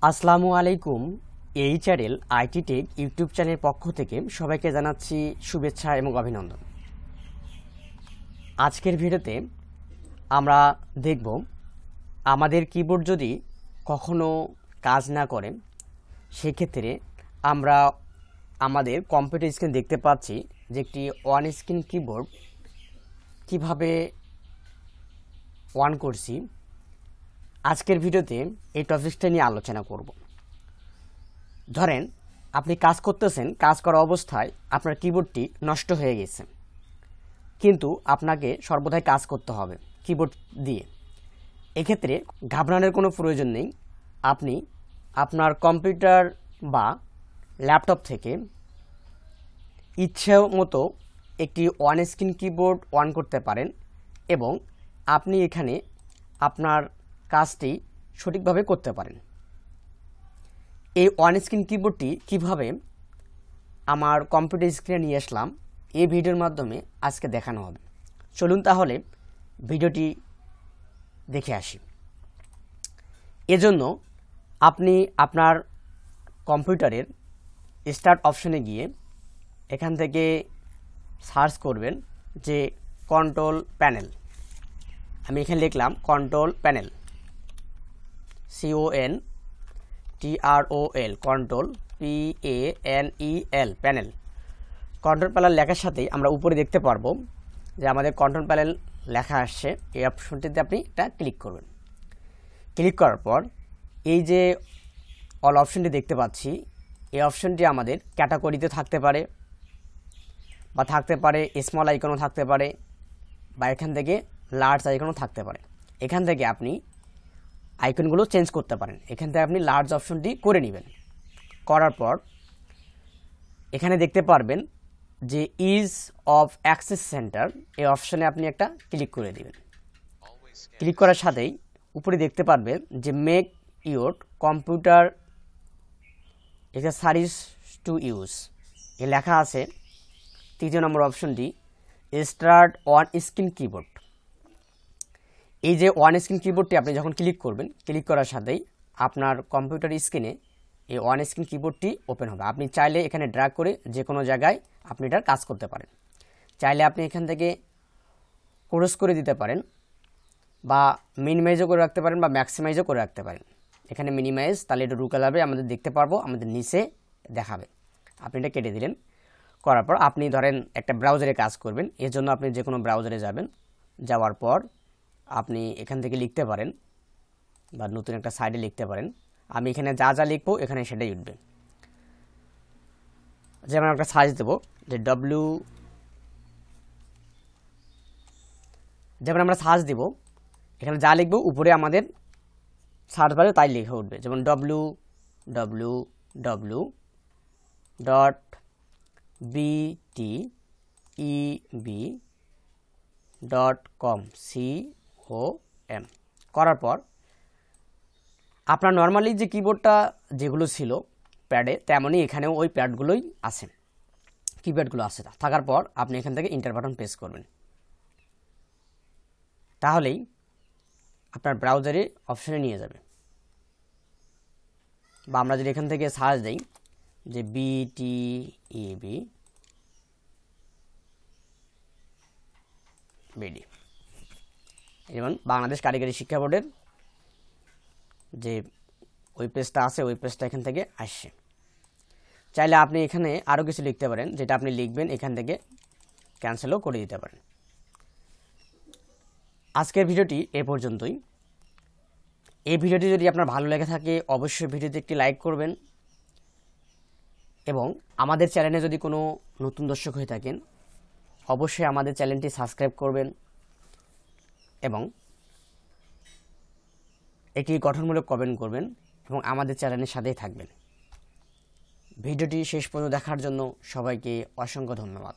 আসসালামু আলাইকুম। এই চ্যানেল আইটি টেক ইউটিউব চ্যানেলের পক্ষ থেকে সবাইকে জানাচ্ছি শুভেচ্ছা এবং অভিনন্দন। আজকের ভিডিওতে আমরা দেখব আমাদের কিবোর্ড যদি কখনো কাজ না করে সেক্ষেত্রে আমরা আমাদের কম্পিউটার স্ক্রিন দেখতে পাচ্ছি যে একটি ওয়ান স্ক্রিন কিবোর্ড কিভাবে অন করছি। আজকের ভিডিওতে এই টপিকটা নিয়ে আলোচনা করব। ধরেন আপনি কাজ করতেছেন, কাজ করা অবস্থায় আপনার কিবোর্ডটি নষ্ট হয়ে গেছে, কিন্তু আপনাকে সর্বদাই কাজ করতে হবে কিবোর্ড দিয়ে। এক্ষেত্রে ঘাবড়ানোর কোনো প্রয়োজন নেই। আপনি আপনার কম্পিউটার বা ল্যাপটপ থেকে ইচ্ছে মতো একটি ওয়ান স্ক্রিন কিবোর্ড অন করতে পারেন এবং আপনি এখানে আপনার কাজটি সঠিকভাবে করতে পারেন। এই ওয়ান স্ক্রিন কিবোর্ডটি কিভাবে আমার কম্পিউটার স্ক্রিনে নিয়ে আসলাম এই ভিডিওর মাধ্যমে আজকে দেখানো হবে। চলুন তাহলে ভিডিওটি দেখে আসি। এজন্য আপনি আপনার কম্পিউটারের স্টার্ট অপশনে গিয়ে এখান থেকে সার্চ করবেন যে কন্ট্রোল প্যানেল। আমি এখানে লিখলাম control panel, CONTROL, control PANEL, panel. Control panel লেখার সাথেই আমরা উপরে দেখতে পারবো যে আমাদের কন্ট্রোল প্যানেল লেখা আসছে। এই অপশনটিতে আপনি এটা ক্লিক করবেন। ক্লিক করার পর এই যে অল অপশনটি দেখতে পাচ্ছি, এই অপশনটি আমাদের ক্যাটাগরিতে থাকতে পারে বা থাকতে পারে স্মল আইকনও থাকতে পারে বা এখান থেকে লার্জ আইকনও থাকতে পারে। এখান থেকে আপনি আইকনগুলো চেঞ্জ করতে পারেন। এখান থেকে আপনি লার্জ অপশনটি করে নেবেন। করার পর এখানে দেখতে পারবেন যে ইজ অফ অ্যাক্সেস সেন্টার, এই অপশনে আপনি একটা ক্লিক করে দিবেন। ক্লিক করার সাথেই উপরে দেখতে পারবেন যে make your computer accessories to use, এ লেখা আছে। তৃতীয় নম্বর অপশনটি স্টার্ট ওয়ান স্ক্রিন কিবোর্ড। এই যে ওয়ান স্ক্রিন কিবোর্ডটি আপনি যখন ক্লিক করবেন, ক্লিক করার সাথেই আপনার কম্পিউটার স্ক্রিনে এই ওয়ান স্ক্রিন কিবোর্ডটি ওপেন হবে। আপনি চাইলে এখানে ড্র্যাগ করে যে কোনো জায়গায় আপনি এটার কাজ করতে পারেন। চাইলে আপনি এখান থেকে ক্রস করে দিতে পারেন বা মিনিমাইজও করে রাখতে পারেন বা ম্যাক্সিমাইজও করে রাখতে পারেন। এখানে মিনিমাইজ, তাহলে এটা রুকা যাবে, আমাদের দেখতে পারবো, আমাদের নিচে দেখাবে। আপনি এটা কেটে দিলেন। করার পর আপনি ধরেন একটা ব্রাউজারে কাজ করবেন, এর জন্য আপনি যে কোনো ব্রাউজারে যাবেন। যাওয়ার পর আপনি এখান থেকে লিখতে পারেন বা নতুন একটা সাইডে লিখতে পারেন। আমি এখানে যা যা লিখবো এখানে সেটাই উঠবে। যেমন একটা সার্চ দেবো যে যেমন আমরা সার্চ দিব, এখানে যা লিখবো উপরে আমাদের সার্চ বারে তাই লিখে উঠবে। যেমন www.bteb.com, COM। করার পর আপনার নর্মালি যে কিবোর্ডটা যেগুলো ছিল প্যাডে, তেমনই এখানেও ওই প্যাডগুলোই আছে, কিপ্যাডগুলো আছে। থাকার পর আপনি এখান থেকে ইন্টার বাটন প্রেস করবেন। তাহলেই আপনার ব্রাউজারে অপশনে নিয়ে যাবে। বা আমরা যদি এখান থেকে সার্চ দিই যে BTEB যেমন বাংলাদেশ কারিগরি শিক্ষা বোর্ডের যে ওই পেজটা আছে, ওই পেজটা এখান থেকে আসছে। চাইলে আপনি এখানে আরও কিছু লিখতে পারেন, যেটা আপনি লিখবেন এখান থেকে ক্যান্সেলও করে দিতে পারেন। আজকের ভিডিওটি এ পর্যন্তই। এই ভিডিওটি যদি আপনার ভালো লেগে থাকে অবশ্যই ভিডিওতে একটি লাইক করবেন এবং আমাদের চ্যানেলে যদি কোনো নতুন দর্শক হয়ে থাকেন অবশ্যই আমাদের চ্যানেলটি সাবস্ক্রাইব করবেন এবং একটি গঠনমূলক কমেন্ট করবেন এবং আমাদের চ্যানেলের সাথেই থাকবেন। ভিডিওটি শেষ পর্যন্ত দেখার জন্য সবাইকে অসংখ্য ধন্যবাদ।